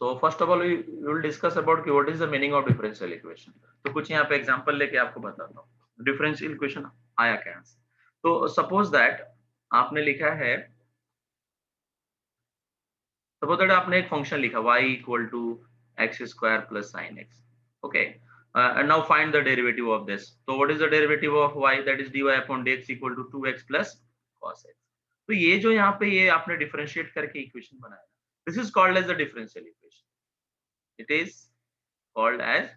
So first of all, we will discuss about कि what is the meaning of differential equation. तो कुछ यहाँ पे एग्जांपल लेके आपको बताता हूँ डिफरेंशियल इक्वेशन आया क्या से. तो सपोज दैट आपने लिखा है, सपोज दैट आपने एक फंक्शन लिखा y equal to x square plus sine x. Okay, and now find the derivative of this. So what is the derivative of y? That is dy upon dx equal to 2x plus cos x. तो ये जो यहाँ पे ये आपने differentiate करके equation बनाया, this is called as the differential equation. It is called as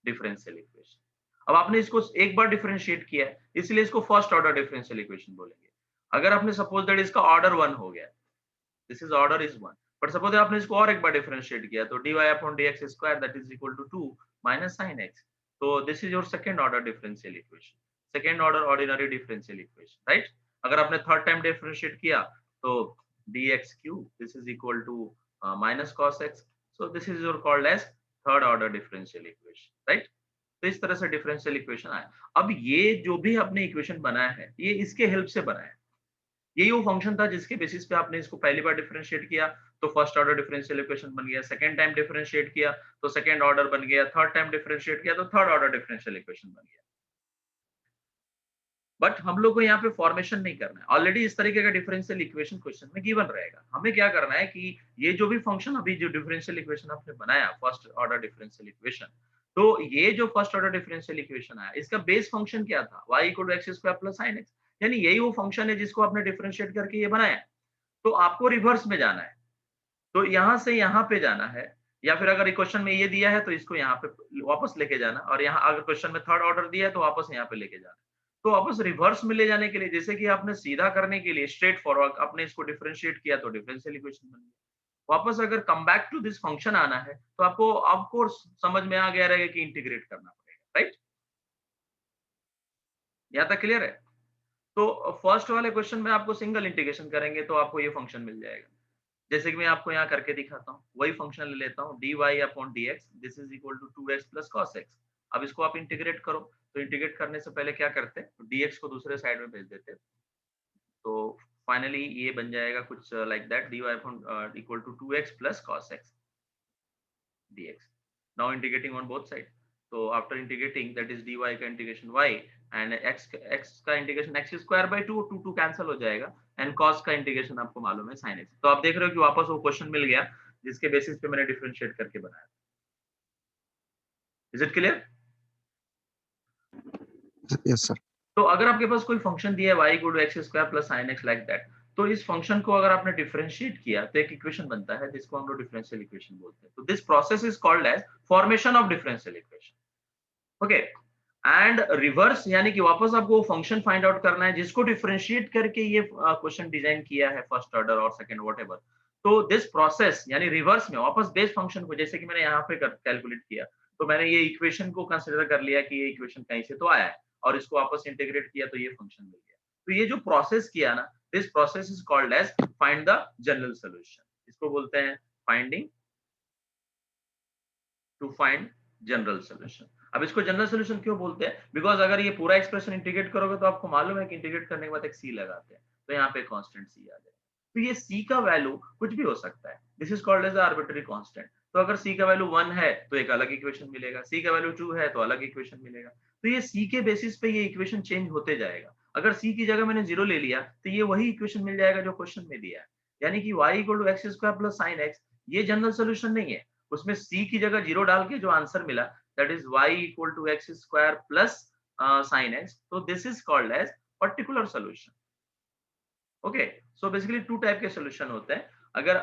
differential equation. अब आपने इसको एक बार डिफरेंशिएट किया है, इसलिए इसको फर्स्ट ऑर्डर डिफरेंशियल इक्वेशन बोलेंगे. अगर आपने सपोज दैट इसका ऑर्डर 1 हो गया, this is order is 1, but suppose आपने इसको और एक बार डिफरेंशिएट किया तो dy upon dx square that is equal to 2 minus sin x. तो this is your second order differential equation, second order ordinary differential equation, right. अगर आपने third time differentiate किया तो dx cube this is equal to minus cos x. So this is your called as third order differential equation, right. तो इस तरह से differential equation आया. अब ये जो भी आपने इक्वेशन बनाया है ये इसके हेल्प से बनाया है. यही वो फंक्शन था जिसके बेसिस पे आपने इसको पहली बार डिफरेंशिएट किया तो फर्स्ट ऑर्डर डिफरेंशियल इक्वेशन बन गया, सेकंड टाइम डिफरेंशिएट किया तो सेकंड ऑर्डर बन गया, थर्ड टाइम डिफरेंशिएट किया तो थर्ड ऑर्डर डिफरेंशियल इक्वेशन बन गया. बट हम लोग को यहाँ पे फॉर्मेशन नहीं करना है, ऑलरेडी इस तरीके का डिफरेंशियल इक्वेशन क्वेश्चन में गिवन रहेगा. हमें क्या करना है कि ये जो भी फंक्शन अभी जो डिफरेंशियल इक्वेशन आपने बनाया फर्स्ट ऑर्डर डिफरेंशियल इक्वेशन, तो ये जो फर्स्ट ऑर्डर डिफरेंशियल इक्वेशन आया इसका बेस फंक्शन क्या था, y equal to x square plus sine x. यानी यही वो फंक्शन है जिसको आपने डिफरेंशिएट करके ये बनाया. तो आपको रिवर्स में जाना है, तो यहाँ से यहाँ पे जाना है, या फिर अगर क्वेश्चन में ये दिया है तो इसको यहाँ पे वापस लेके जाना, और यहाँ अगर क्वेश्चन में थर्ड ऑर्डर दिया है तो वापस यहाँ पे लेके जाना. तो वापस रिवर्स में ले जाने के लिए, जैसे कि आपने सीधा करने के लिए स्ट्रेट फॉरवर्ड आपने इसको डिफरेंशिएट किया तो डिफरेंशियल इक्वेशन बन गया. वापस अगर come back to this function आना है तो आपको आपको समझ में आ गया रहेगा कि इंटीग्रेट करना पड़ेगा, राइट. यहाँ तक क्लियर है. तो फर्स्ट वाले क्वेश्चन में आपको सिंगल इंटीग्रेशन करेंगे तो आपको ये फंक्शन मिल जाएगा. जैसे कि मैं आपको यहाँ करके दिखाता हूँ, वही फंक्शन ले लेता हूँ dy upon dx this is equal to 2x plus cos x. अब इसको आप इंटीग्रेट करो, तो इंटीग्रेट करने से पहले क्या करते हैं, तो dx को दूसरे साइड में भेज देते हैं. तो फाइनली ये बन जाएगा कुछ like that dy upon equal to 2x plus cos x dx. Now integrating on both sides. So after integrating, that is dy का integration y and x का integration x square by 2 2 cancel हो जाएगा, and cos का integration आपको मालूम है sin x. तो आप देख रहे हो कि वापस वो क्वेश्चन मिल गया जिसके बेसिस पे मैंने डिफरेंशिएट करके बनाया. Is it clear? Yes sir. तो अगर आपके पास कोई फंक्शन दिया है y equal to x square plus sine x like that, तो इस फंक्शन को अगर आपने डिफरेंशिएट किया तो एक इक्वेशन बनता है जिसको हम लोग डिफरेंशियल इक्वेशन बोलते हैं. तो this process is called as formation of differential equation. Okay, and reverse यानी कि वापस आपको फंक्शन फाइंड आउट करना है जिसको डिफरेंशिएट करके ये क्वेश्चन डिजाइन किया है फर्स्ट ऑर्डर और सेकंड व्हाटएवर. तो दिस प्रोसेस यानी रिवर्स में वापस बेस फंक्शन को, जैसे कि मैंने यहाँ पे कैलकुलेट किया तो मैंने ये इक्वेशन को कंसीडर कर लिया कि ये इक्वेशन कहीं से तो आया है और इसको वापस इंटीग्रेट किया तो ये फंक्शन मिल गया. तो ये जो प्रोसेस किया ना, this process is called as find the general solution. इसको बोलते हैं finding to find general solution. अब इसको जनरल सोल्यूशन क्यों बोलते हैं, बिकॉज अगर ये पूरा एक्सप्रेशन इंटीग्रेट करोगे तो आपको मालूम है कि इंटीग्रेट करने के बाद एक सी लगाते हैं तो यहाँ पे कांस्टेंट सी आ जाए. तो ये सी का वैल्यू कुछ भी हो सकता है, this is called as arbitrary constant. तो अगर सी का वैल्यू 1 है तो एक अलग इक्वेशन मिलेगा, सी का वैल्यू 2 है तो अलग इक्वेशन मिलेगा. तो ये सी के बेसिस पे ये इक्वेशन चेंज होते जाएगा. अगर सी की जगह मैंने 0 ले लिया तो ये वही इक्वेशन मिल जाएगा जो क्वेश्चन में दिया है. यानी कि y equal to x square plus sine x ये जनरल सोल्यूशन नहीं है, उसमें c की जगह 0 डाल के जो आंसर मिला that is y equal to x square plus sin x. So this is called as particular solution. Okay, so basically two type के सोल्यूशन होते हैं. अगर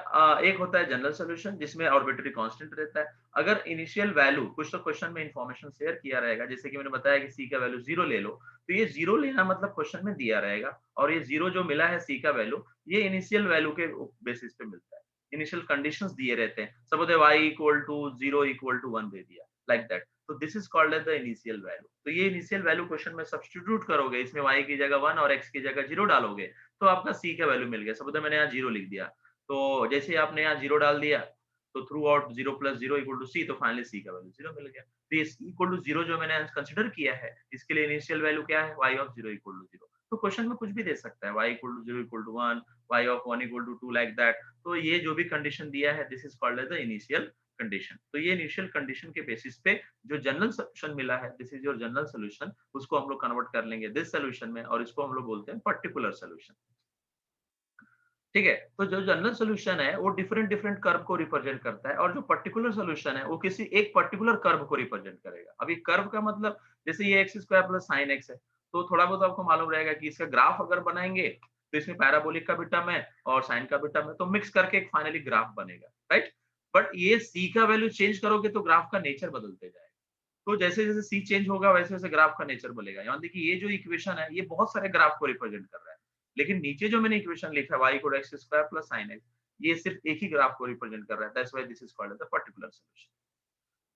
एक होता है जनरल सोल्यूशन जिसमें आर्बिट्ररी कांस्टेंट रहता है. अगर इनिशियल वैल्यू कुछ तो क्वेश्चन में इंफॉर्मेशन शेयर किया रहेगा, जैसे कि मैंने बताया कि c का वैल्यू 0 ले लो, तो ये 0 लेना मतलब क्वेश्चन में दिया रहेगा और ये 0 जो मिला है c का वैल्यू ये इनिशियल वैल्यू के बेसिस पे मिलता है. इनिशियल कंडीशंस दिए रहते हैं, suppose y equal to 0 equal to 1 दे दिया लाइक दैट. तो this is called as the initial value. तो ये इनिशियल वैल्यू क्वेश्चन में सब्स्टिट्यूट करोगे, इसमें y की जगह 1 और x की जगह 0 डालोगे तो आपका c का वैल्यू मिल गया. सपोज मैंने यहाँ 0 लिख दिया, तो जैसे आपने यहाँ 0 डाल दिया तो throughout 0 plus 0 equal to c, तो फाइनली c का वैल्यू 0 मिल गया. तो ये इक्वल टू 0 जो मैंने कंसिडर किया है इसके लिए इनिशियल वैल्यू क्या है, y ऑफ 0 इक्वल टू 0. तो क्वेश्चन में कुछ भी दे सकता है, y equal to 0 equal to 1, y of 1 equal to 2 like that, तो ये जो भी कंडीशन दिया है this is called as the initial condition. तो ये इनिशियल कंडीशन के बेसिस पे जो जनरल सोल्यूशन मिला है, this is your general solution, उसको हम लोग कन्वर्ट कर लेंगे दिस सोल्यूशन में, और इसको हम लोग बोलते हैं पर्टिकुलर सोल्यूशन। ठीक है, तो जो जनरल सोल्यूशन है वो डिफरेंट डिफरेंट कर्व को रिप्रेजेंट करता है, और जो पर्टिकुलर सोल्यूशन है वो किसी एक पर्टिकुलर कर्व को रिप्रेजेंट करेगा। अभी कर्व का मतलब जैसे ये x square plus sine x है, तो थोड़ा बहुत आपको मालूम रहेगा कि इसका ग्राफ अगर बनाएंगे तो इसमें पैराबोलिक का भी टर्म है और साइन का भी टर्म है, तो मिक्स करके एक फाइनली ग्राफ बनेगा, राइट। बट ये सी का वैल्यू चेंज करोगे तो ग्राफ का नेचर बदलते जाएगा। तो जैसे जैसे सी चेंज होगा वैसे वैसे ग्राफ का नेचर बोलेगा। यानी देखिए ये जो इक्वेशन है ये बहुत सारे ग्राफ को रिप्रेजेंट कर रहा है, लेकिन नीचे जो मैंने इक्वेशन लिखा है y equal x square plus sin x, ये सिर्फ एक ही ग्राफ को रिप्रेजेंट कर रहा है, that's why this is called the particular solution.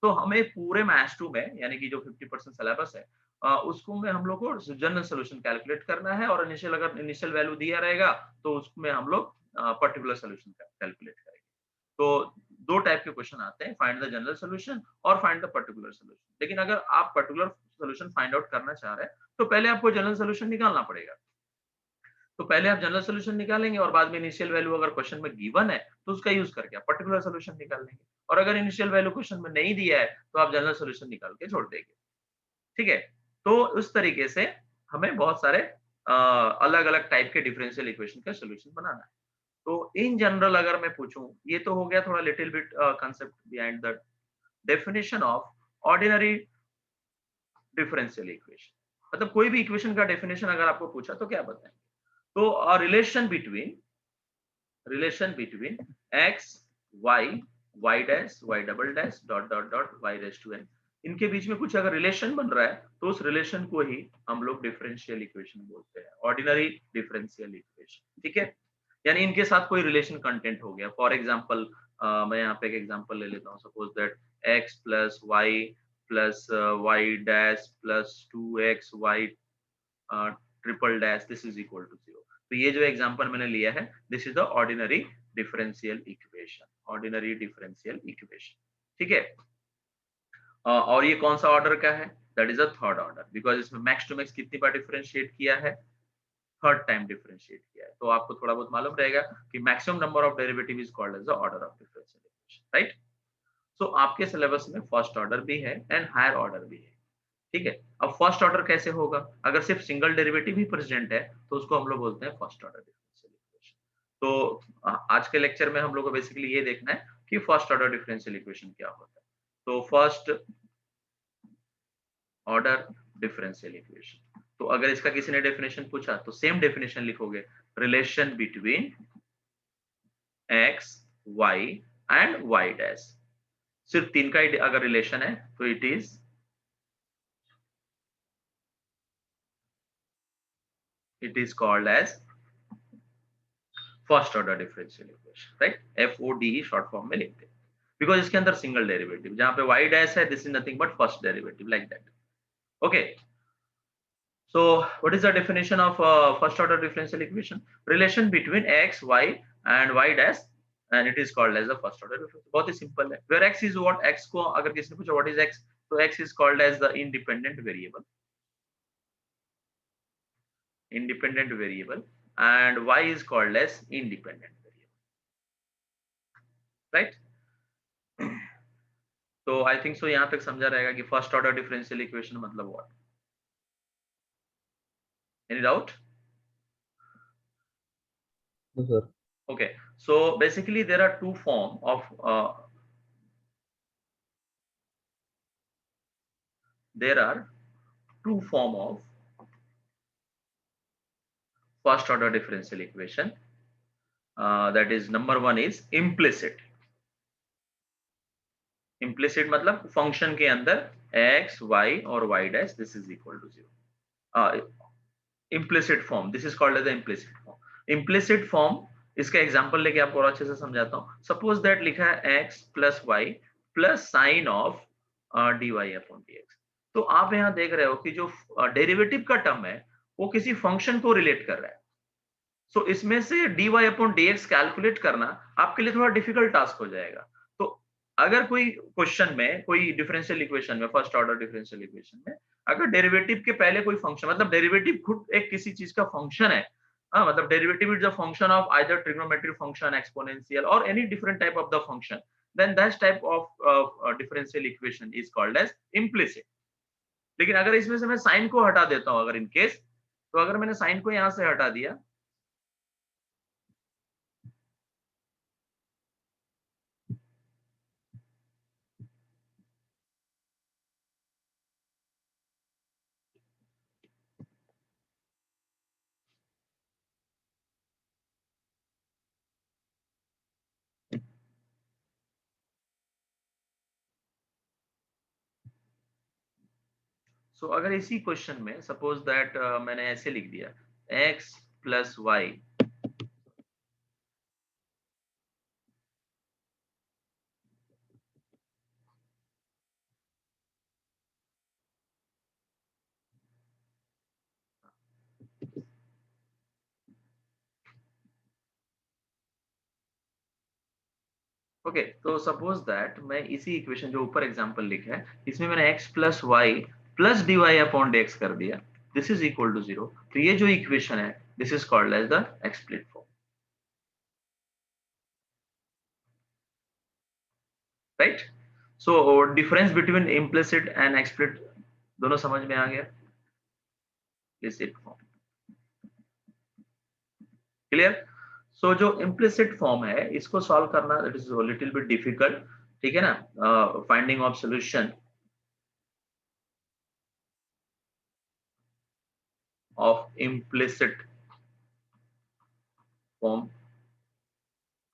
तो हमें पूरे मैथ्स 2 में यानी कि जो 50% सिलेबस है उसको में हम लोग को जनरल सॉल्यूशन कैलकुलेट करना है, और इनिशियल अगर इनिशियल वैल्यू दिया रहेगा तो उसमें हम लोग पर्टिकुलर सॉल्यूशन कैलकुलेट करेंगे। तो दो टाइप के क्वेश्चन आते हैं, फाइंड द जनरल सॉल्यूशन और फाइंड द पर्टिकुलर सॉल्यूशन। लेकिन अगर आप पर्टिकुलर सॉल्यूशन फाइंड आउट करना चाह रहे हैं तो पहले आपको जनरल सॉल्यूशन निकालना पड़ेगा। तो पहले आप जनरल सॉल्यूशन निकालेंगे और बाद में इनिशियल वैल्यू अगर क्वेश्चन में गिवन है तो उसका यूज करके आप पर्टिकुलर सॉल्यूशन निकाल लेंगे, और अगर इनिशियल वैल्यू क्वेश्चन में नहीं दिया है तो आप जनरल सॉल्यूशन निकाल के छोड़ देंगे। ठीक है, तो उस तरीके से हमें बहुत सारे अलग अलग टाइप के डिफरेंशियल इक्वेशन का सोल्यूशन बनाना है। तो इन जनरल अगर मैं पूछूं, ये तो हो गया थोड़ा little bit concept behind the definition of ordinary differential equation. मतलब कोई भी इक्वेशन का डेफिनेशन अगर आपको पूछा तो क्या बताएंगे? तो relation between x y y dash y double dash dot dot dot y raise to n, इनके बीच में कुछ अगर रिलेशन बन रहा है तो उस रिलेशन को ही हम लोग डिफरेंशियल इक्वेशन बोलते हैं, ऑर्डिनरी डिफरेंशियल इक्वेशन। ठीक है, यानी इनके साथ कोई रिलेशन कंटेंट हो गया। फॉर एग्जांपल मैं यहाँ पे एक एग्जांपल ले लेता हूँ, suppose that x plus y plus y dash plus 2x y triple dash this is equal to 0। तो ये जो एग्जांपल मैंने लिया है this is the ordinary differential equation, ordinary differential equation. ठीक है, और ये कौन सा ऑर्डर का है? That is a third order, because इसमें मैक्स टू मैक्स कितनी बार डिफरेंशिएट किया है? थर्ड टाइम डिफरेंशिएट किया है। तो आपको थोड़ा बहुत मालूम रहेगा कि maximum number of derivative is called as the order of differential equation, right. So आपके सिलेबस में फर्स्ट ऑर्डर भी है एंड हायर ऑर्डर भी है। ठीक है, अब फर्स्ट ऑर्डर कैसे होगा? अगर सिर्फ सिंगल डेरिवेटिव ही प्रेजेंट है तो उसको हम लोग बोलते हैं फर्स्ट ऑर्डर डिफरेंशियल इक्वेशन। तो आज के लेक्चर में हम लोग को बेसिकली ये देखना है कि फर्स्ट ऑर्डर डिफरेंशियल इक्वेशन क्या होता है। तो फर्स्ट ऑर्डर डिफरेंशियल इक्वेशन, तो अगर इसका किसी ने डेफिनेशन पूछा तो सेम डेफिनेशन लिखोगे, relation between x y and y dash. सिर्फ तीन का ही अगर रिलेशन है तो it is called as first order differential equation, right. FODE short form में लिखते हैं, बिकॉज इसके अंदर सिंगल डेरिवेटिव, जहां पे y डैश है this is nothing but first derivative, like that. Okay, so what is the definition of first order differential equation? Relation between x y and y dash, and it is called as the first order differential। बहुत ही simple है, where x is what, x को अगर किसी ने पूछा what is x, तो x is called as the independent variable and y is called as independent variable, right। तो आई think सो यहाँ तक समझा रहेगा कि फर्स्ट ऑर्डर डिफरेंशियल इक्वेशन मतलब what. Any doubt? No, sir. Okay, so basically there are two form of first order differential equation, that is number one is implicit मतलब function के अंदर x y और y dash this is equal to 0। implicit form, this is called as the implicit form। implicit form इसका example लेके आपको और अच्छे से समझाता हूँ। सपोज दैट लिखा है x plus y plus sine of dy upon dx। तो आप यहाँ देख रहे हो कि जो डेरिवेटिव का टर्म है वो किसी फंक्शन को रिलेट कर रहा है। सो इसमें से dy अपॉन dx कैलकुलेट करना आपके लिए थोड़ा डिफिकल्ट टास्क हो जाएगा। तो अगर कोई क्वेश्चन में, कोई डिफरेंशियल इक्वेशन में, फर्स्ट ऑर्डर डिफरेंशियल इक्वेशन में अगर डेरिवेटिव के पहले कोई फंक्शन, मतलब डेरिवेटिव खुद एक किसी चीज का फंक्शन है, हाँ, मतलब derivative is the function of either trigonometric function, exponential और any different type of the function, then that type of differential equation is called as implicit. लेकिन अगर इसमें से मैं साइन को हटा देता हूं, अगर इन केस, तो अगर मैंने साइन को यहां से हटा दिया, सो अगर इसी क्वेश्चन में सपोज दैट मैंने ऐसे लिख दिया x प्लस वाई, ओके, तो सपोज दैट मैं इसी इक्वेशन जो ऊपर एग्जांपल लिखा है, इसमें मैंने x plus y plus d y upon d x कर दिया, दिस इज इक्वल टू 0। तो ये जो इक्वेशन है, this is called as the explicit form, right. So difference between implicit and explicit दोनों समझ में आ गया। Implicit form clear. सो जो इम्प्लिसिट फॉर्म है, इसको सॉल्व करना it is little bit difficult, ठीक है ना। Finding of solution of implicit form,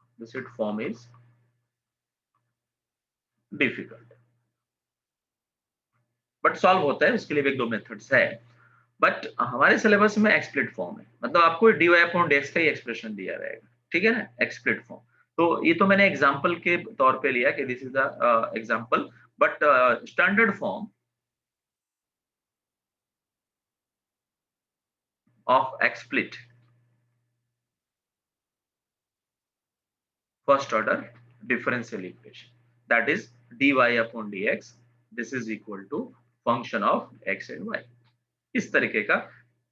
implicit form is difficult, but solve होता है, उसके लिए भी एक दो मेथड्स है। बट हमारे सिलेबस में एक्सप्लिट फॉर्म है, मतलब आपको dy अपॉन dx का ही एक्सप्रेशन दिया रहेगा, ठीक है ना, एक्सप्लिट फॉर्म। तो ये तो मैंने एग्जांपल के तौर पे लिया कि this is the example, but standard form of explicit first order differential equation, that is dy upon dx, this is equal to function of x and y। इस तरीके का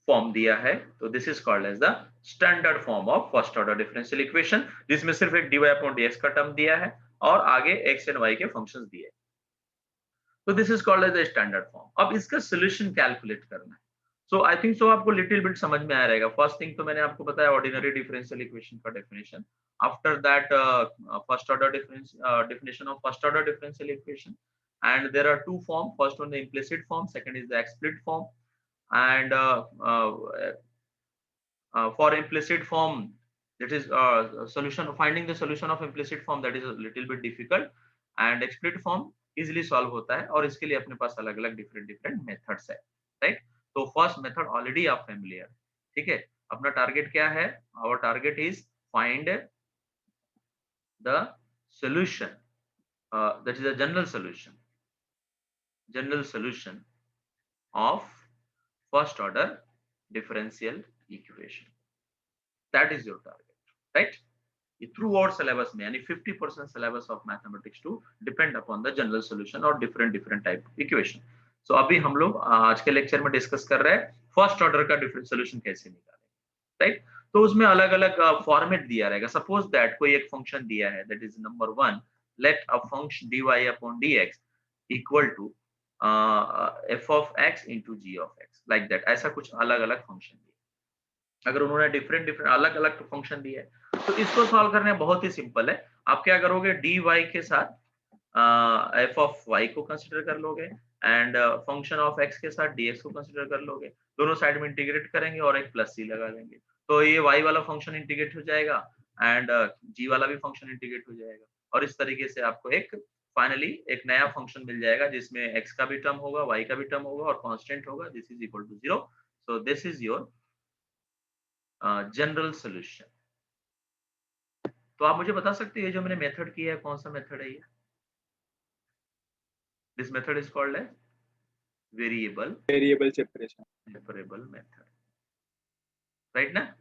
फॉर्म दिया है, तो this is called as the standard form of first order differential equation, जिसमें सिर्फ एक dy upon dx का टर्म दिया है और आगे x एंड y के फंक्शंस दिए हैं। तो this is called as the standard form. अब इसका सोल्यूशन कैलकुलेट करना है। सो आई थिंक सो आपको लिटिल बिट समझ में आ रहेगा। फर्स्ट थिंग तो मैंने आपको बताया ऑर्डिनरी डिफरेंशियल इक्वेशन का definition. After that first order definition of first order differential equation, and there are two form, first one the implicit form, second is the explicit form, and for implicit form, that is solution, finding the solution of implicit form, that is a little bit difficult, and explicit form easily solve होता है, और इसके लिए अपने पास अलग अलग different methods है, राइट। तो फर्स्ट मेथड ऑलरेडी आप फेमिलियर, ठीक है। अपना टारगेट क्या है? Our target is find the solution, that is a general solution of first order differential equation, that is your target, right? Throughout syllabus में, यानी 50% syllabus of mathematics to depend upon the general solution और different different type equation. So अभी हम लोग आज के lecture में discuss कर रहे हैं फर्स्ट ऑर्डर का डिफरेंट सॉल्यूशन कैसे निकालें, राइट। तो उसमें अलग अलग फॉर्मेट दिया रहेगा। सपोज दैट कोई एक फंक्शन दिया है, that is number 1, let a function dy upon dx equal to f of x into g of x, like that. ऐसा कुछ अलग अलग फंक्शन दिया, अगर उन्होंने डिफरेंट डिफरेंट अलग अलग फंक्शन दिए, तो इसको सॉल्व करने बहुत ही सिंपल है। आप क्या करोगे, dy के साथ f ऑफ y को कंसीडर कर लोगे, एंड फंक्शन ऑफ x के साथ dx को कंसीडर कर लोगे, दोनों साइड में इंटीग्रेट करेंगे और एक प्लस c लगा देंगे, तो ये y वाला फंक्शन इंटीग्रेट हो जाएगा एंड g वाला भी फंक्शन इंटीग्रेट हो जाएगा, और इस तरीके से आपको एक फाइनली एक नया फंक्शन मिल जाएगा जिसमें x का भी टर्म होगा, y का भी टर्म होगा और कांस्टेंट होगा, this is equal to 0। So this is your general solution. तो आप मुझे बता सकते हैं जो मैंने मेथड किया है, कौन सा मेथड है ये? This method is called as variable separable method, right ना?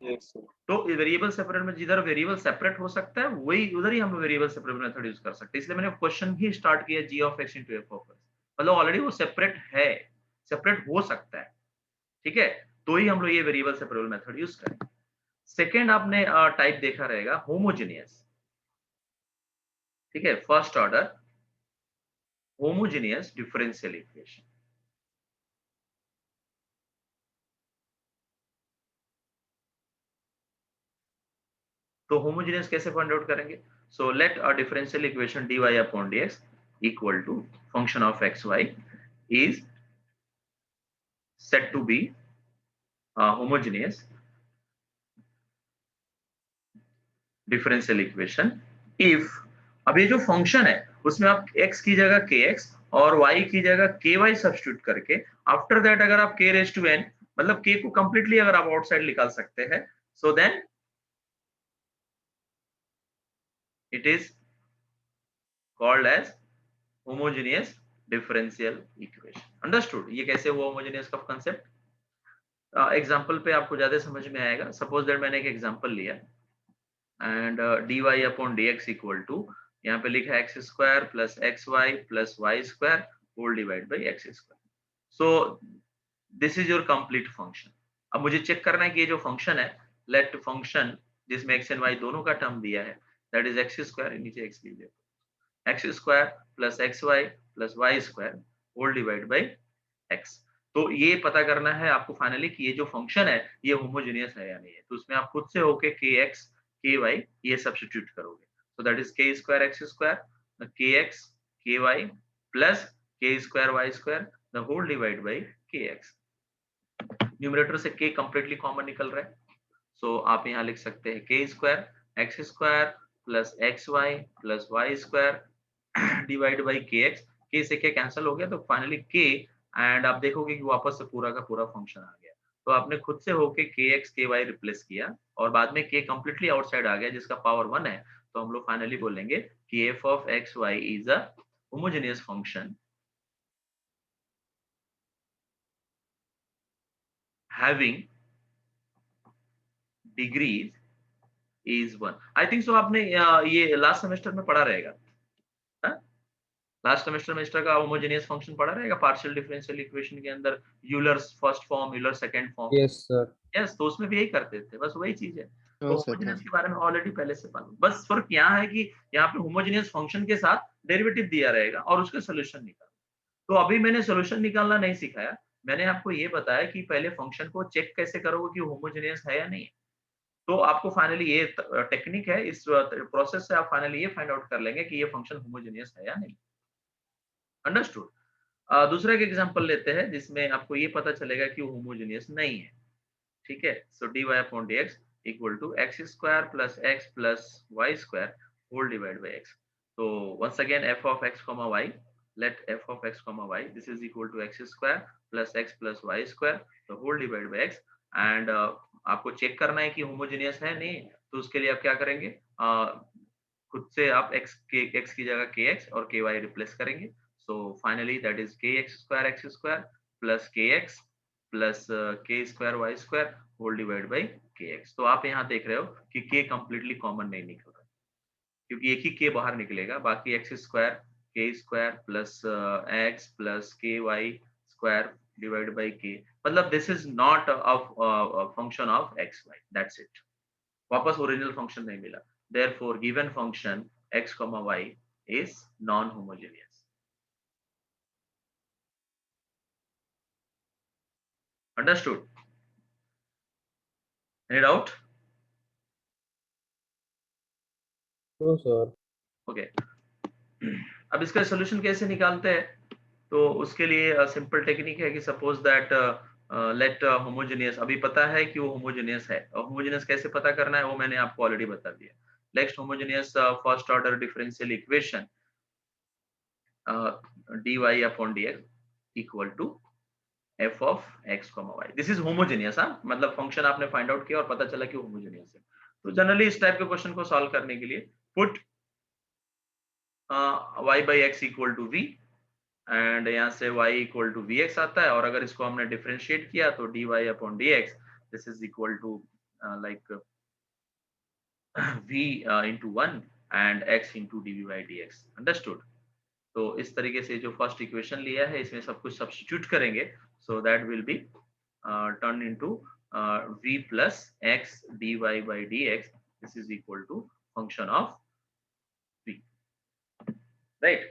Yes, sir. तो वेरिएबल सेपरेट में जिधर वेरिएबल सेपरेट हो सकता है वही उधर ही हम वेरिएबल सेपरेबल मेथड यूज कर सकते हैं। इसलिए मैंने क्वेश्चन ही स्टार्ट किया g of x into f of x, मतलब ऑलरेडी वो सेपरेट है, सेपरेट हो सकता है, ठीक है। तो ही हम लोग ये वेरिएबल सेपरेबल मेथड यूज करेंगे। सेकेंड आपने टाइप देखा रहेगा होमोजेनियस, ठीक है, first order homogeneous differential equation. तो होमोजेनियस कैसे फाइंड आउट करेंगे? So let a differential equation dy upon dx equal to function of x y is set to be homogeneous differential equation if, अब ये जो function है उसमें आप x की जगह kx और y की जगह ky सब्स्टिट्यूट करके आफ्टर दैट अगर आप k रेज टू n मतलब k को कंप्लीटली अगर आप आउटसाइड निकाल सकते हैं, so then it is called as homogeneous differential equation. Understood? ये कैसे हुआ होमोजेनियस का कंसेप्ट? एग्जांपल पे आपको ज्यादा समझ में आएगा। सपोज दैट मैंने एक एग्जांपल लिया and dy upon dx equal to, यहाँ पे लिखा है x square plus x y plus y square whole divide by x square. So this is your complete function. अब मुझे चेक करना है कि ये जो फंक्शन है, लेट फंक्शन जिसमें एक्स एंड वाई दोनों का टर्म दिया है, दैट इज एक्स स्क्वायर, नीचे एक्स लिख देते, x square plus x y plus y square whole divide by x. तो ये पता करना है आपको फाइनली कि ये जो फंक्शन है ये होमोजेनियस है या नहीं है। तो उसमें आप खुद से होके के एक्स के वाई ये सब्स्टिट्यूट करोगे। So that is k square x square k x k y plus k square y square the whole divide by k x. Numerator से के कंप्लीटली कॉमन निकल रहा है, सो आप यहाँ लिख सकते हैं k square x square plus x y plus y square divide by k x. K से के कैंसिल हो गया तो फाइनली के, एंड आप देखोगे कि वापस से पूरा का पूरा फंक्शन आ गया। तो आपने खुद से होके के एक्स के वाई रिप्लेस किया और बाद में के कंप्लीटली आउटसाइड आ गया जिसका पावर 1 है। तो हम लोग फाइनली बोलेंगे कि f of x y is a homogeneous function having degrees is 1। I think so आपने ये लास्ट सेमेस्टर में पढ़ा रहेगा। लास्ट सेमेस्टर में इसका होमोजेनियस फंक्शन पढ़ा रहेगा पार्शियल डिफरेंशियल इक्वेशन के अंदर, Euler's first form, Euler second form. Yes sir. Yes, तो उसमें भी यही करते थे, बस वही चीज है। तो हाँ सर, हाँ। होमोजेनियस के बारे में ऑलरेडी पहले से मालूम, बस फर्क यहाँ है कि यहाँ पे होमोजेनियस फंक्शन के साथ डेरिवेटिव दिया रहेगा और उसका सोल्यूशन निकाल। तो अभी मैंने सोल्यूशन निकालना नहीं सिखाया, मैंने आपको ये बताया कि पहले फंक्शन को चेक कैसे करोगे कि होमोजेनियस है या नहीं है। तो आपको फाइनली ये टेक्निक है, इस प्रोसेस से आप फाइनली ये फाइंड आउट कर लेंगे कि ये फंक्शन होमोजेनियस है या नहीं। अंडरस्टूड? दूसरा एक एग्जांपल लेते हैं जिसमें आपको ये पता चलेगा कि वो होमोजेनियस नहीं है। ठीक है, so dy upon dx equal to x square plus y square whole divide by x. तो once again f of x comma y, let f of x comma y this is equal to x square plus y square तो whole divide by x. And आपको check करना है कि homogeneous है नहीं, तो उसके लिए आप क्या करेंगे, खुद से आप x की जगह kx और ky रिप्लेस करेंगे। So finally that is x square plus kx plus k square y square whole divide by kx। तो आप यहाँ देख रहे हो कि k कंप्लीटली कॉमन नहीं निकल रहा क्योंकि एक ही k बाहर निकलेगा, बाकी x square k square plus x plus k y square divide by k, मतलब this is not a function of x y, that's it. वापस ओरिजिनल फंक्शन नहीं मिला। Therefore, given function x, y is non-homogeneous. Understood? Any doubt? No sir. Okay. अब इसका solution कैसे निकालते हैं? तो उसके लिए सिंपल टेक्निक है कि सपोज दैट लेट होमोजेनियस, अभी पता है कि वो होमोजेनियस है, और होमोजेनियस कैसे पता करना है वो मैंने आपको ऑलरेडी बता दिया। Next homogeneous first order differential equation dy upon dx equal to f of x comma y, this is homogeneous. हाँ, मतलब फंक्शन आपने फाइंड आउट किया और पता चला कि होमोजेनियस है। तो जनरली इस टाइप के क्वेश्चन को सॉल्व करने के लिए put y by x equal to v, and यहाँ से y equal to v x आता है, और अगर इसको हमने डिफरेंशिएट किया तो dy upon d x this is equal to like v into one and x into d v by d x. Understood? तो इस तरीके से जो फर्स्ट इक्वेशन लिया है इसमें सब कुछ सब्स्टिट्यूट करेंगे, so that will be turn into v plus x dy by dx. This is equal to function of v, right?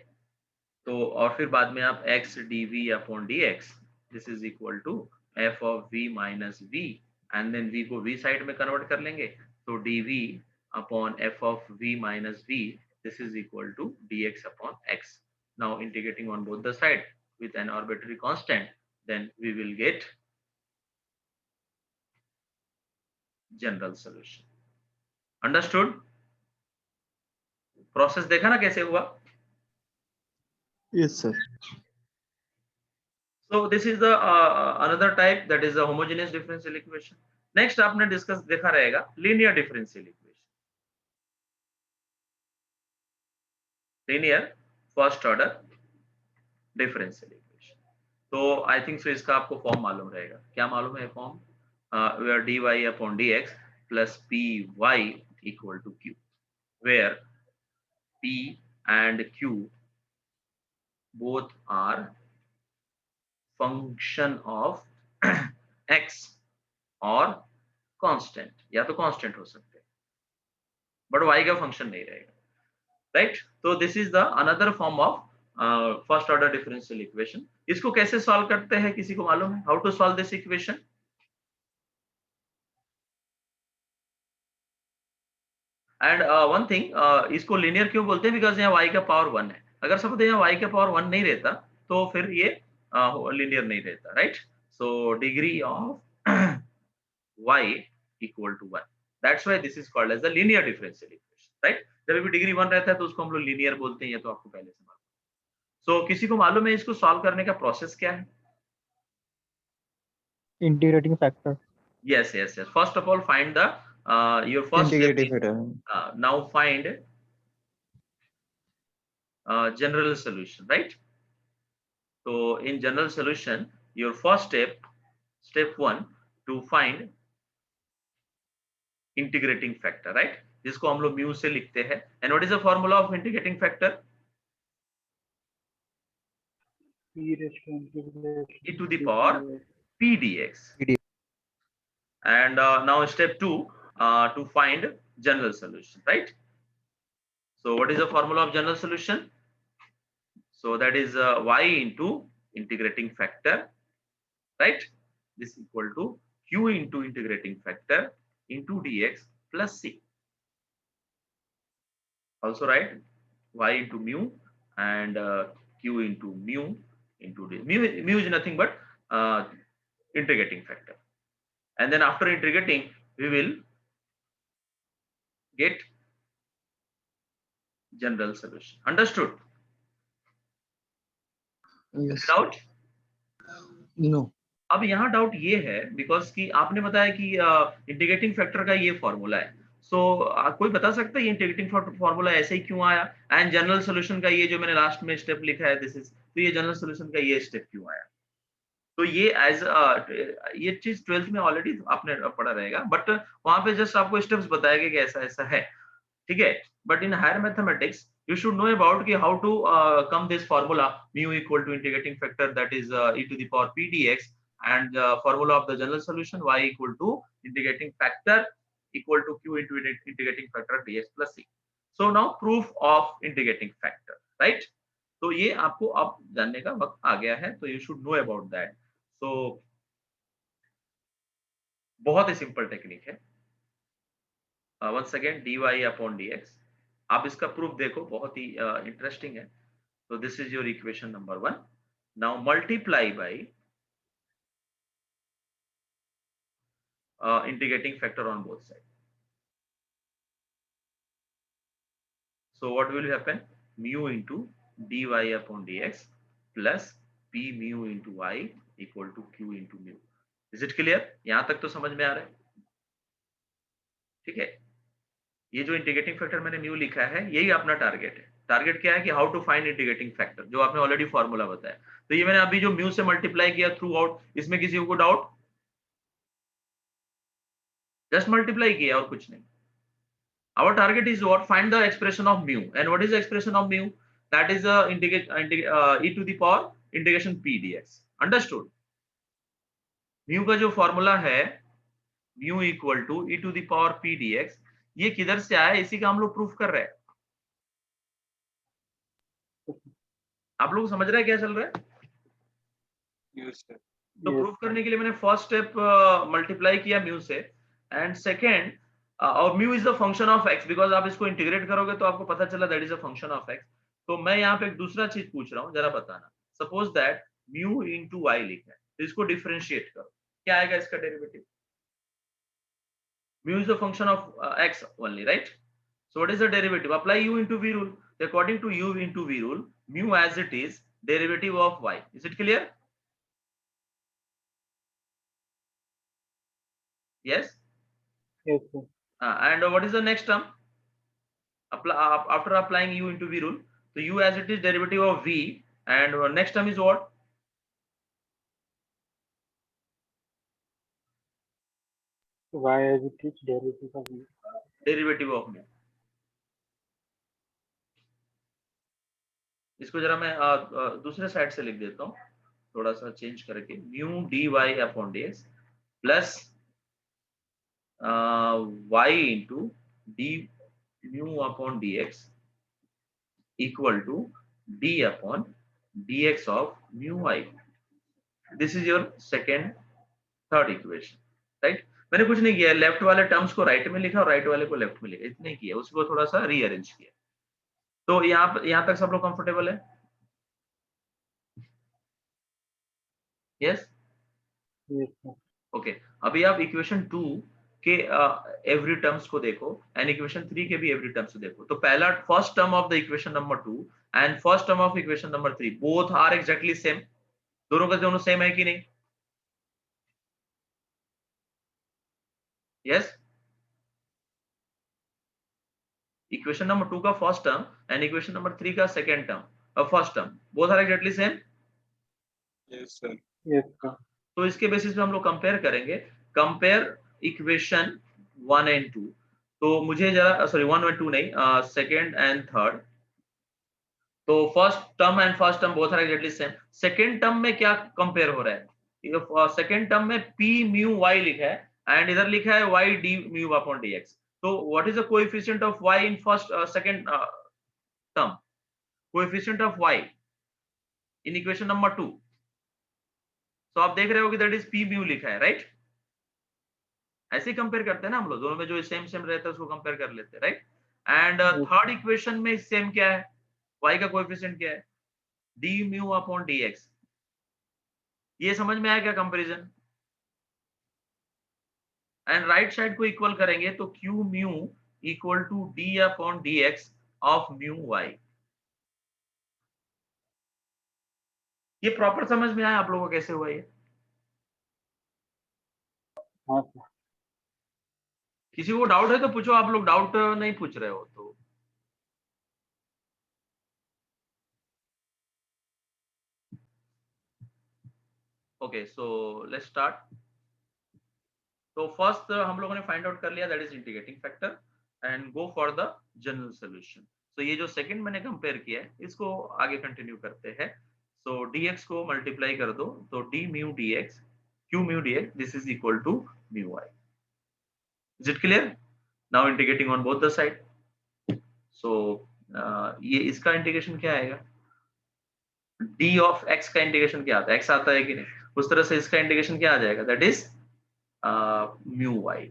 तो और फिर बाद में आप x dv upon dx, this is equal to f of v minus v, and then v को v side में convert कर लेंगे, तो dv upon f of v minus v, this is equal to dx upon x. Now integrating on both the side with an arbitrary constant, then we will get general solution. Understood? Process देखा ना कैसे हुआ? Yes, sir. So this is the another type, that is a homogeneous differential equation. Next आपने discuss देखा रहेगा linear differential equation. Linear first order differential equation. तो आई think सो इसका आपको फॉर्म मालूम रहेगा. क्या मालूम है form? Where dy upon dx plus py equal to q, where p and q both are function of x और कांस्टेंट, या तो कांस्टेंट हो सकते हैं बट y का फंक्शन नहीं रहेगा, राइट? तो this is the another form of first order differential equation. इसको कैसे सॉल्व करते हैं, किसी को मालूम है? How to solve this equation? And one thing, इसको लीनियर क्यों बोलते हैं? बिकॉज यहाँ y का पावर 1 है. अगर सपोज यहाँ y का पावर 1 नहीं रहता तो फिर ये लीनियर नहीं रहता, right? So degree of y equal to 1. That's why this is called as the linear differential equation, right? जब भी डिग्री 1 रहता है तो उसको हम लोग लीनियर बोलते हैं, ये तो आपको पहले से मालूम है. सो किसी को मालूम है इसको सॉल्व करने का प्रोसेस क्या है? Integrating factor. Yes, yes, yes. First of all, find the your first Integrating step is, factor. now find general solution, right? So in general solution, your first step 1, to find integrating factor, right? जिसको हम लोग mu से लिखते हैं. And what is the formula of integrating factor? e to the power p dx. And now step 2, to find general solution, right? So what is the formula of general solution? So that is y into integrating factor, right? This is equal to q into integrating factor into dx plus c. Also write y into mu and q into mu into d. Mu is nothing but integrating factor. And then after integrating, we will get general solution. Understood? Yes. Doubt? No. अब यहाँ doubt ये है because कि आपने बताया कि integrating factor का ये फॉर्मूला है. सो कोई बता सकता है ये इंटीग्रेटिंग फॉर्मूला ऐसे ही क्यों आया? एंड जनरल सॉल्यूशन का ये जो मैंने लास्ट में स्टेप लिखा है, दिस इज, तो ये जनरल सॉल्यूशन का ये स्टेप क्यों आया? तो ये एज ये चीज 12th में ऑलरेडी आपने पढ़ा रहेगा, बट वहां पे जस्ट आपको स्टेप्स बताया गया कि ऐसा ऐसा है, ठीक है? But in higher mathematics you should know about ki how to come this formula mu equal to integrating factor, that is e to the power p dx, and formula of the general solution y equal to integrating factor equal to q into integrating factor dx plus c. So now proof of integrating factor, right? तो ये आपको अब जानने का वक्त आ गया है, तो you should know about that. So बहुत ही सिंपल टेक्निक है. once again dy upon dx, आप इसका प्रूफ देखो, बहुत ही इंटरेस्टिंग है. तो this is your equation number 1. Now multiply by integrating factor on both sides. So what will happen? Mu into dy upon dx plus p mu into y equal to q into mu. Is it clear? यहां तक तो समझ में आ रहा है, ठीक है? ये जो इंटीग्रेटिंग फैक्टर मैंने म्यू लिखा है, यही अपना टारगेट है. टारगेट क्या है कि how to find integrating factor, जो आपने ऑलरेडी फॉर्मूला बताया. तो ये मैंने अभी जो म्यू से मल्टीप्लाई किया थ्रू आउट, इसमें किसी को डाउट? जस्ट मल्टीप्लाई किया और कुछ नहीं. Our target is what? Find the expression of mu. And what is the expression of mu? That is e to the power integration p dx. Understood? Mu का जो formula है mu equal to e to the power p dx, ये किधर से आया, इसी का हम लोग प्रूफ कर रहे हैं। आप लोग समझ रहे हैं क्या चल रहा है? Yes, sir. तो प्रूफ करने के लिए मैंने फर्स्ट स्टेप मल्टीप्लाई किया म्यू से, एंड सेकेंड और mu is the function of x, because आप इसको इंटीग्रेट करोगे तो आपको पता चला that is a function of x. तो मैं यहाँ पे एक दूसरा चीज पूछ रहा हूँ, जरा बताना। Suppose that mu into y लिखा है, तो इसको डिफरेंशिएट करो, क्या आएगा इसका derivative? Mu is the function of x only, right? So what is the derivative? Apply u into v rule. According to u into v rule, mu as it is derivative of y. Is it clear? Yes. Yes, sir. And what is the next term? After applying u into v rule, so u as it is derivative of v, and next term is what? Y as it is derivative of mu. Derivative of mu. इसको जरा मैं दूसरे side से लिख देता हूँ, थोड़ा सा चेंज करके। Mu d y upon d x plus y into d mu upon dx equal to d upon dx of mu y. This is your second third equation, right? मैंने कुछ नहीं किया, लेफ्ट वाले टर्म्स को right में लिखा और right वाले को लेफ्ट में लिखा, इतना ही किया, उसको थोड़ा सा रीअरेंज किया। तो यहाँ तक सब लोग कंफर्टेबल है? Yes, Yes, sir. ओके। अभी आप इक्वेशन 2 के एवरी टर्म्स को देखो एंड इक्वेशन 3 के भी एवरी टर्म्स को देखो। तो पहला first term of the equation number 2 and first term of equation number 3 both are exactly same. दोनों का दोनों सेम है कि नहीं? यस। इक्वेशन नंबर 2 का first term and equation number 3 का second term, first term, both are exactly same. Yes, sir. Yes, sir. तो इसके बेसिस पे हम लोग कंपेयर करेंगे। Compare equation 1 and 2। तो मुझे जरा सॉरी 1 और 2 नहीं, सेकंड एंड थर्ड। तो first term and first term both are exactly same. Second term में क्या कंपेयर हो रहा है? सेकंड टर्म में p म्यू y लिखा है एंड इधर लिखा है y d mu upon dx। तो what is the coefficient of y in first second term? Coefficient of y in equation number 2। तो आप देख रहे हो कि दैट इज p म्यू लिखा है, राइट? ऐसे ही कंपेयर करते हैं ना हम लोग, दोनों में जो सेम सेम रहता है उसको कंपेयर कर लेते हैं, राइट? एंड थर्ड इक्वेशन में सेम क्या है? y का कोएफिशिएंट क्या है? d mu upon dx। ये समझ में आया क्या कंपैरिजन? एंड राइट साइड को इक्वल करेंगे तो q mu equal to d upon dx of mu y। ये प्रॉपर समझ में आया आप लोगों को कैसे हुआ ये? हाँ, sir. किसी को डाउट है तो पूछो, आप लोग डाउट नहीं पूछ रहे हो तो। Okay, so let's start. तो फर्स्ट हम लोगों ने फाइंड आउट कर लिया that is integrating factor and go for the general solution. तो ये जो सेकंड मैंने कंपेयर किया है इसको आगे कंटिन्यू करते हैं। सो dx को मल्टीप्लाई कर दो तो d mu dx q mu dx this is equal to mu y। Is it clear? Now integrating on both the side. So ये इसका इंटीग्रेशन क्या आएगा? d ऑफ x का इंटीग्रेशन क्या आता है? x आता है कि नहीं? उस तरह से इसका इंटीग्रेशन क्या आ जाएगा? That is mu y।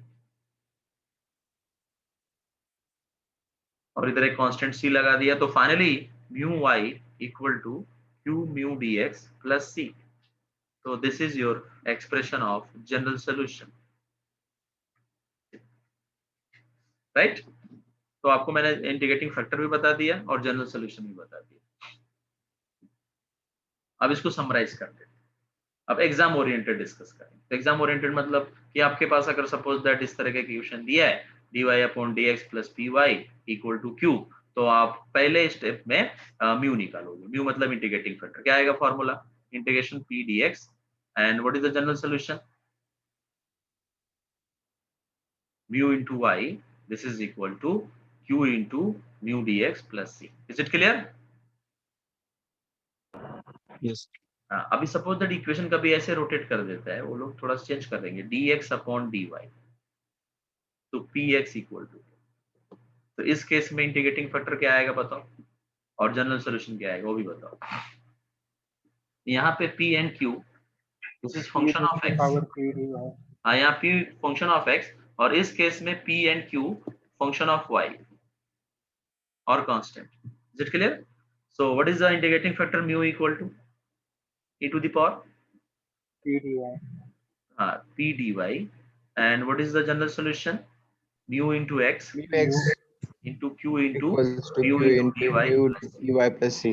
और इधर एक कांस्टेंट c लगा दिया तो finally mu y equal to q mu dx plus c। तो this is your expression of general solution, right? तो आपको मैंने इंटीग्रेटिंग फैक्टर भी बता दिया और जनरल सॉल्यूशन भी बता दिया। अब इसको समराइज करते हैं, अब एग्जाम ओरिएंटेड डिस्कस करेंगे। एग्जाम ओरिएंटेड मतलब कि आपके पास अगर सपोज दैट इस तरह का इक्वेशन दिया है dy upon dx plus py equal to q, तो आप पहले स्टेप में म्यू निकालोगे। म्यू मतलब इंटीग्रेटिंग फैक्टर, क्या आएगा formula? Integration p dx and what is the general solution? Mu into y, this is equal to q into mu dx plus c। Is it clear? Yes. अभी suppose that equation कभी ऐसे rotate कर देता है, वो लोग थोड़ा change कर देंगे, dx अपॉन dy, तो px इक्वल टू, तो इस केस में इंटीग्रेटिंग फैक्टर क्या आएगा बताओ, और जनरल सोल्यूशन क्या आएगा वो भी बताओ। यहाँ पे p and q, this is function of x, power p d y. हाँ यहाँ p फंक्शन ऑफ x, और इस केस में p and q function of y और constant. Is it clear? So what is the integrating factor mu equal to e to the power p d y. p dy, and what is the general solution? Mu into x mu x into q into equals to mu q into into dy mu plus c. dy plus c.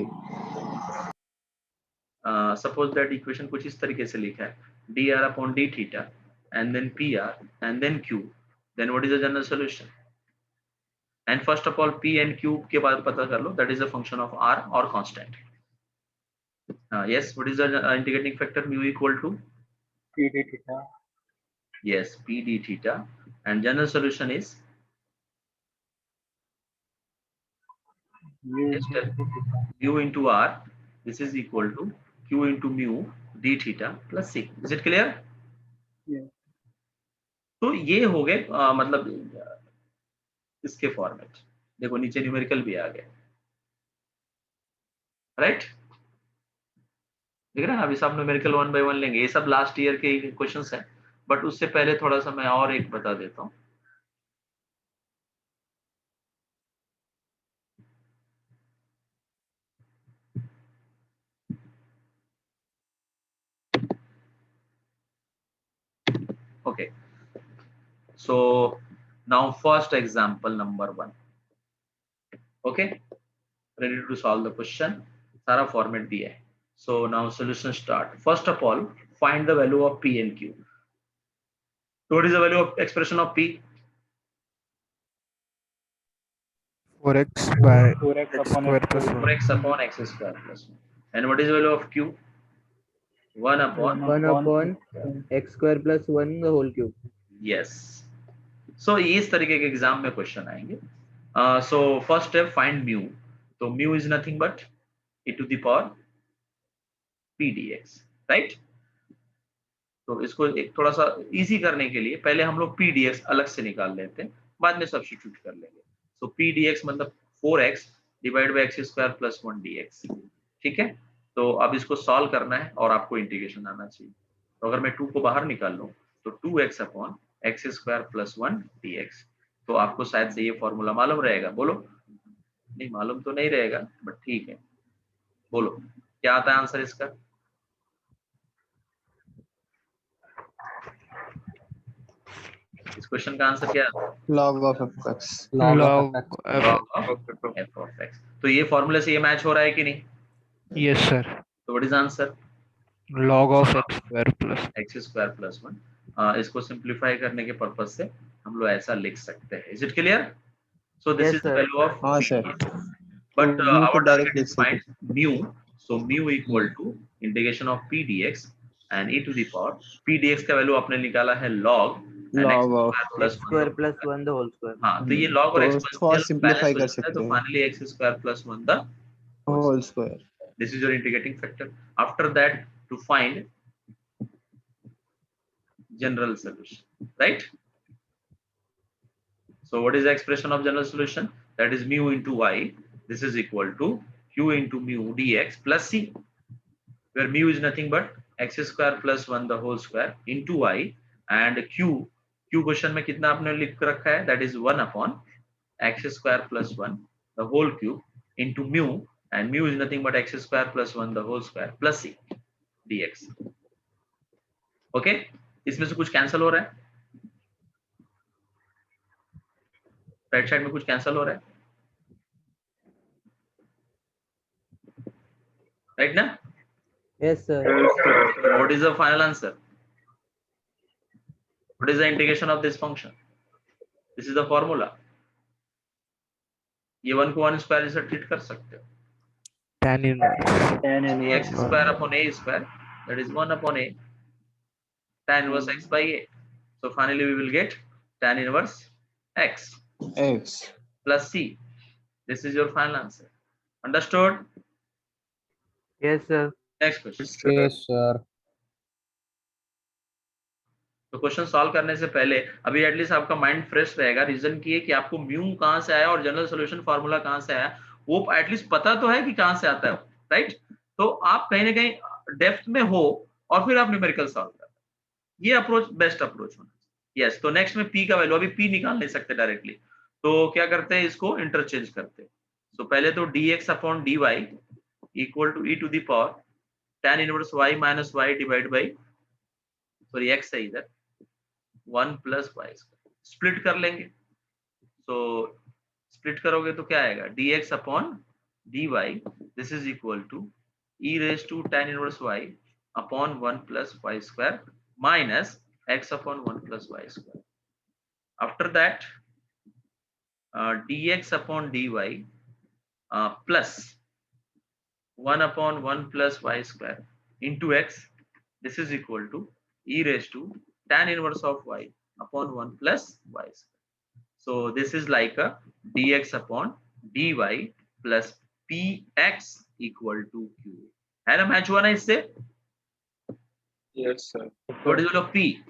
Suppose that equation कुछ इस तरीके से लिखा है, dr upon d theta and then pr and then q, then what is the general solution? And first of all p and q के बाद पता कर लो, that is a function of r or constant. Yes, what is the integrating factor mu equal to? P D theta. Yes, p d theta, and general solution is, you yes, tell, theta. mu into r, this is equal to q into mu d theta plus c. Is it clear? Yes. तो ये हो गए मतलब इसके format, देखो नीचे numerical भी आ गए, राइट? देख रहे हैं, अभी सब न्यूमेरिकल 1 बाय 1 लेंगे, ये सब लास्ट ईयर के क्वेश्चंस हैं, बट उससे पहले थोड़ा सा मैं और एक बता देता हूँ। Okay, so now first example number 1. Okay, ready to solve the question, सारा फॉर्मेट दिया है। So now solution start. First of all, find the value of p and q. So what is the value of expression of p? 4x by 4x x upon square x plus 1. 4x upon x square plus 1. And what is the value of q? 1 upon 1 upon x square plus 1 the whole cube. yes. So इस तरीके के exam में question आएंगे। So first step, find mu. तो mu is nothing but e to the power p dx, right? तो इसको एक थोड़ा सा इजी करने के लिए पहले हम लोग p dx अलग से निकाल लेते हैं, बाद में सब्स्टिट्यूट कर लेंगे। So p dx मतलब 4x divide by x square plus 1 dx, ठीक है? तो अब इसको सॉल्व करना है और आपको इंटीग्रेशन आना चाहिए। तो अगर मैं 2 को बाहर निकाल लूं तो 2x upon x square plus 1 dx, तो आपको शायद से ये फॉर्मूला मालूम रहेगा, बोलो। नहीं मालूम तो नहीं रहेगा, बट ठीक है, बोलो क्या आता है आंसर इसका? इस क्वेश्चन का आंसर क्या है? Log of fx. Log log of f of x। तो ये फॉर्मूले से ये मैच हो रहा है कि नहीं? yes sir, तो what is answer? log of x square plus x square plus 1। इसको सिंप्लीफाई करने के पर्पज से हम लोग ऐसा लिख सकते हैं। Is it clear? So this Yes, is the sir. Value of हाँ sir. but mu को our direct target is लिख find mu, so mu equal to integration of p dx and e to the power p dx का value आपने निकाला है log Log of x square plus 1 the whole square. हाँ, तो ये log और तो उसको और exponential simplify balance हो कर जाता है, सकते तो हैं। finally x square plus 1 the whole square. this is your integrating factor. After that, to find general solution, right? So what is the expression of general solution? That is mu into y. This is equal to q into mu dx plus c, where mu is nothing but x square plus 1 the whole square into y, and q question में कितना आपने लिख रखा है? That is 1 upon x square plus 1 the whole cube into mu, and mu is nothing but x square plus 1 the whole square plus c dx. Okay, इसमें से कुछ cancel हो रहा है, राइट साइड में कुछ कैंसिल हो रहा है, राइट ना? Yes, sir. What is the final answer? What is the integration of this function? This is the formula. ये 1 को 1 स्क्वायर से ट्रीट कर सकते हो, tan inverse. tan x inverse square upon a square, that is 1 upon a tan inverse x by a. So finally we will get tan inverse x X. plus c. This is your final answer. Understood? Yes, sir. Next question. Yes, sir. Yes, sir. तो question solve करने से पहले अभी at least आपका mind fresh रहेगा। Reason की है कि आपको म्यू कहाँ से आया और जनरल सॉल्यूशन फार्मूला कहाँ से आया वो एटलीस्ट पता तो है कि कहाँ से आता है, राइट। तो आप कहीं ना कहीं डेप्थ में हो और फिर आप न्यूमेरिकल सॉल्व करते हैं। ये अप्रोच बेस्ट अप्रोच होना चाहिए। यस, तो नेक्स्ट में पी का वैल्यू, अभी पी निकाल नहीं सकते डायरेक्टली, तो क्या करते हैं, इसको इंटरचेंज करते हैं। तो पहले तो dx upon dy equal to e to the power tan inverse y minus y divide by, sorry x है इधर, 1 प्लस y स्प्लिट कर लेंगे। तो स्प्लिट करोगे तो क्या आएगा, dx upon dy this is equal to e raise to tan inverse y upon 1 plus y square minus x upon 1 plus y square. After that dx upon dy plus 1 upon 1 plus y square into x, this is equal to e raised to tan inverse of y upon 1 plus y square. So this is like a dx upon dy plus px equal to q. है ना, match हुआ ना इससे? Yes, sir. What is the value of p?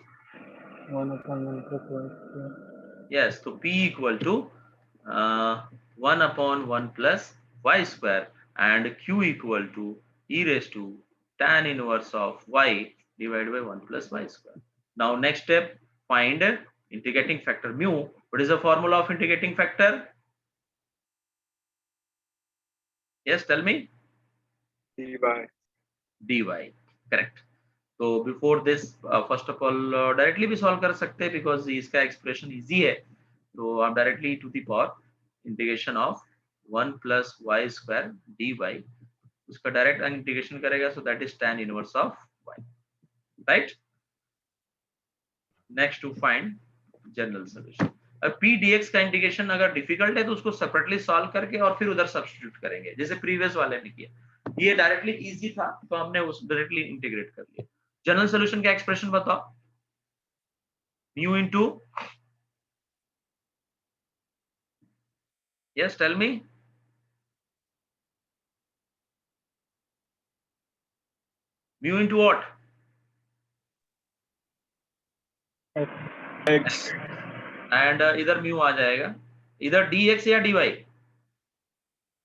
1 upon 1 plus 1 square. Yes, so p equal to 1 upon 1 plus y square and q equal to e raised to tan inverse of y divided by 1 plus y square. Now next step, find integrating factor mu. What is the formula of integrating factor? Yes, tell me. dy. dy, correct. तो before this first of all directly भी solve कर सकते हैं because इसका expression easy है। तो आप directly to the power integration of 1 plus y square d y, उसका डायरेक्ट इंटीग्रेशन करेगा, so that is tan inverse of y, right. Next to find general solution. अब p dx का integration अगर difficult है तो उसको सेपरेटली सॉल्व करके और फिर उधर सब्स्टिट्यूट करेंगे, जैसे प्रीवियस वाले में किया। ये डायरेक्टली इजी था तो हमने उस डायरेक्टली इंटीग्रेट कर लिया। जनरल सॉल्यूशन का एक्सप्रेशन बताओ, mu into, yes tell me, mu into what? X. And इधर म्यू आ जाएगा, इधर dx या dy?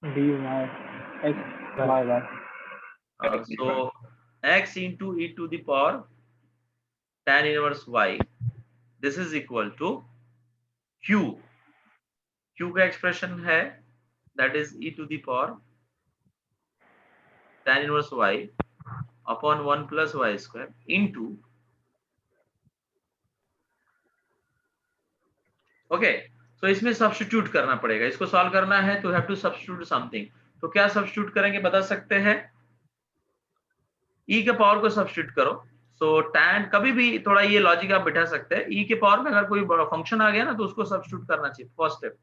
dy x y y. So x into e to the power tan inverse y, this is equal to q. q का expression है that is e to the power tan inverse y upon 1 plus y square into, okay. तो इसमें substitute करना पड़ेगा, इसको solve करना है तो हैव टू सब्स्टिट्यूट समथिंग। तो क्या सब्स्टिट्यूट करेंगे बता सकते हैं? e के पावर को सब्स्टिट्यूट करो। सो tan, कभी भी थोड़ा ये लॉजिक आप बिठा सकते हैं, e के पावर में अगर कोई फंक्शन आ गया ना तो उसको सब्स्टिट्यूट करना चाहिए फर्स्ट स्टेप,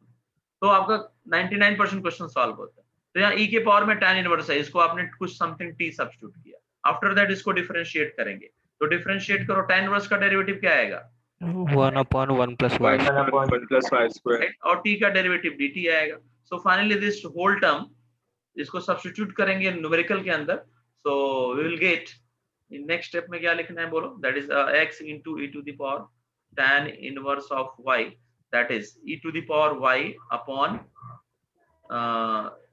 तो आपका 99% क्वेश्चन सॉल्व होता है। तो यहाँ e के पावर में tan इनवर्स है, इसको आपने कुछ समथिंग t सब्स्टिट्यूट किया। आफ्टर दैट इसको डिफरेंशिएट करेंगे, तो डिफरेंशिएट करो, tan इनवर्स का डेरिवेटिव क्या आएगा? 1 upon 1 plus y. 1 upon 1 plus y square. Right, और t का डेरिवेटिव dt आएगा। So finally this whole term, इसको सब्स्टिट्यूट करेंगे न्यूमेरिकल के अंदर, so we will get, in next step में क्या लिखना है बोलो, that is x into e to the power tan inverse of y, that is e to the power y upon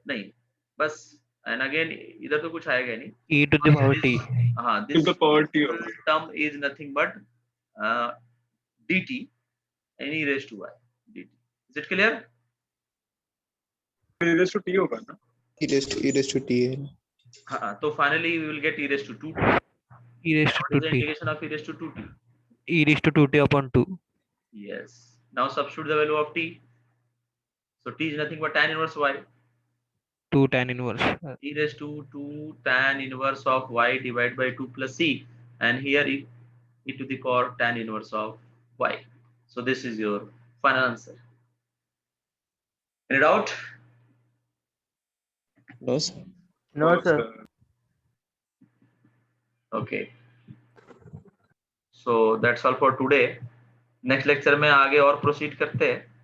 नहीं बस, एंड अगेन इधर तो कुछ आएगा नहीं, E to the power t. हाँ, To this the power t of term is nothing but dt and e raised to y dt. Is it clear? e raised to t होगा ना? e raised to t है। हाँ, तो finally we will get e raised to 2t. E raised What to is the 2t. integration of e raised to 2t? E raised to 2t upon 2. Yes. Now substitute the value of t. So t is nothing but tan inverse y. 2 tan inverse. E raised to 2 tan inverse of y divided by 2 plus c, and here e to the power tan inverse of y. So this is your final answer. Any doubt? No sir. No, sir. Okay. So that's all for today. Next lecture में आगे और proceed करते हैं।